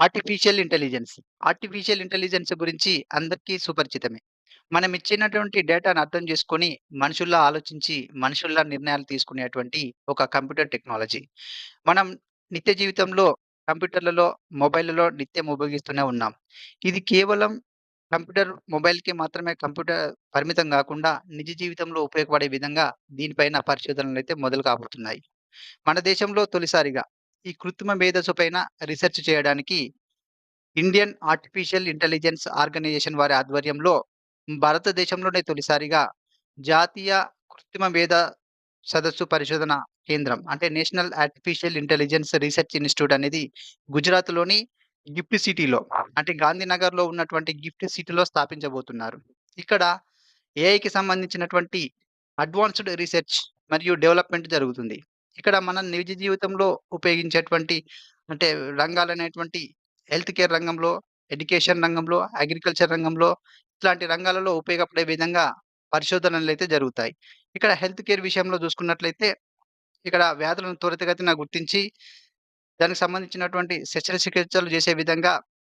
Artificial intelligence. Artificial intelligence గురించి అందరికీ సుపరిచితమే. మనం ఇచ్చినటువంటి డేటాను అర్థం చేసుకొని, మనుషుల్లా ఆలోచించి, మనుషుల్లా నిర్ణయాలు తీసుకునేటువంటి ఒక కంప్యూటర్ టెక్నాలజీ. మనం నిత్య జీవితంలో కంప్యూటర్లలో, మొబైల్‌లలో నిత్యం ఉపయోగిస్తూనే ఉన్నాం. ఇది కేవలం కంప్యూటర్, మొబైల్‌కి మాత్రమే కంప్యూటర్ పరిమితం గాకుండా, నిజ జీవితంలో ఉపయోగపడే విధంగా దీనిపైన పరిశోధనలైతే మొదలు కాబోతున్నాయి. మన దేశంలో తొలిసారిగా ఈ కృత్రిమ మేధస్సు పైన రిసర్చ్ చేయడానికి ఇండియన్ ఆర్టిఫిషియల్ ఇంటెలిజెన్స్ ఆర్గనైజేషన్ వారి ఆధ్వర్యంలో భారతదేశంలోనే తొలిసారిగా జాతీయ కృత్రిమ మేధ సదస్సు పరిశోధన కేంద్రం అంటే national artificial intelligence research institute అనేది గుజరాత్‌లోని గిఫ్ట్ సిటీలో అంటే గాంధీనగర్‌లో ఉన్నటువంటి గిఫ్ట్ సిటీలో స్థాపించబోతున్నారు. ఇక్కడ ఏఐకి సంబంధించినటువంటి అడ్వాన్స్‌డ్ రీసెర్చ్ మరియు డెవలప్‌మెంట్ జరుగుతుంది. ఇక్కడ మన నిజ జీవితంలో ఉపయోగించేటువంటి అంటే రంగాలనేటువంటి హెల్త్ కేర్ రంగంలో, ఎడ్యుకేషన్ రంగంలో, అగ్రికల్చర్ రంగంలో ఇట్లాంటి రంగాలలో ఉపయోగపడే విధంగా పరిశోధనలైతే జరుగుతాయి. ఇక్కడ హెల్త్ కేర్ విషయంలో చూసుకున్నట్లయితే ఇక్కడ వ్యాధులను త్వరితగతిన గుర్తించి దానికి సంబంధించినటువంటి శస్త్రచికిత్సలు చేసే విధంగా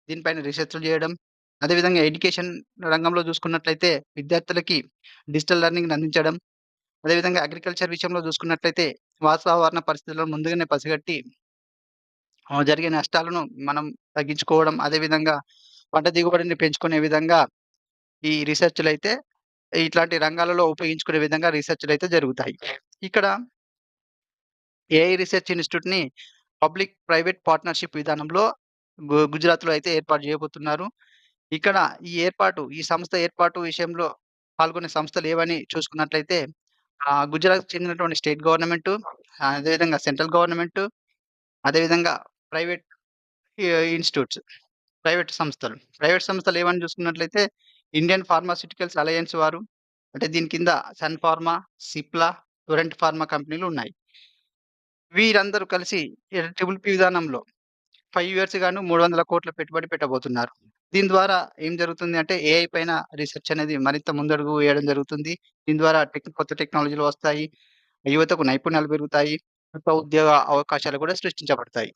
దీనిపైన రిసర్చ్‌లు చేయడం. అదేవిధంగా ఎడ్యుకేషన్ రంగంలో చూసుకున్నట్లయితే విద్యార్థులకి డిజిటల్ లెర్నింగ్‌ని అందించడం. అదేవిధంగా అగ్రికల్చర్ విషయంలో చూసుకున్నట్లయితే వాతావరణ పరిస్థితులను ముందుగానే పసిగట్టి జరిగే నష్టాలను మనం తగ్గించుకోవడం. అదేవిధంగా పంట దిగుబడిని పెంచుకునే విధంగా ఈ రిసర్చ్‌లయితే ఇట్లాంటి రంగాలలో ఉపయోగించుకునే విధంగా రిసర్చ్‌లయితే జరుగుతాయి. ఇక్కడ ఏఐ రిసర్చ్ ఇన్‌స్టిట్యూట్‌ని పబ్లిక్ ప్రైవేట్ పార్ట్నర్‌షిప్ విధానంలో గుజరాత్‌లో అయితే ఏర్పాటు చేయబోతున్నారు. ఇక్కడ ఈ సంస్థ ఏర్పాటు విషయంలో పాల్గొనే సంస్థలు ఏవని చూసుకున్నట్లయితే గుజరాత్‌కి చెందినటువంటి స్టేట్ గవర్నమెంటు, అదేవిధంగా సెంట్రల్ గవర్నమెంటు, అదేవిధంగా ప్రైవేట్ ఇన్‌స్టిట్యూట్స్, ప్రైవేట్ సంస్థలు. ప్రైవేట్ సంస్థలు ఏవని చూసుకున్నట్లయితే ఇండియన్ ఫార్మాస్యూటికల్స్ అలయన్స్ వారు, అంటే దీని కింద సన్ ఫార్మా, సిప్లా, టొరెంట్ ఫార్మా కంపెనీలు ఉన్నాయి. వీరందరూ కలిసి ట్రిపుల్ పీ విధానంలో 5 ఇయర్స్ గాను 300,00,00,000 పెట్టుబడి పెట్టబోతున్నారు. దీని ద్వారా ఏం జరుగుతుంది అంటే ఏఐ పైన రిసర్చ్ అనేది మరింత ముందడుగు వేయడం జరుగుతుంది. దీని ద్వారా కొత్త టెక్నాలజీలు వస్తాయి. యువతకు నైపుణ్యాలు పెరుగుతాయి. కొత్త ఉద్యోగ అవకాశాలు కూడా సృష్టించబడతాయి.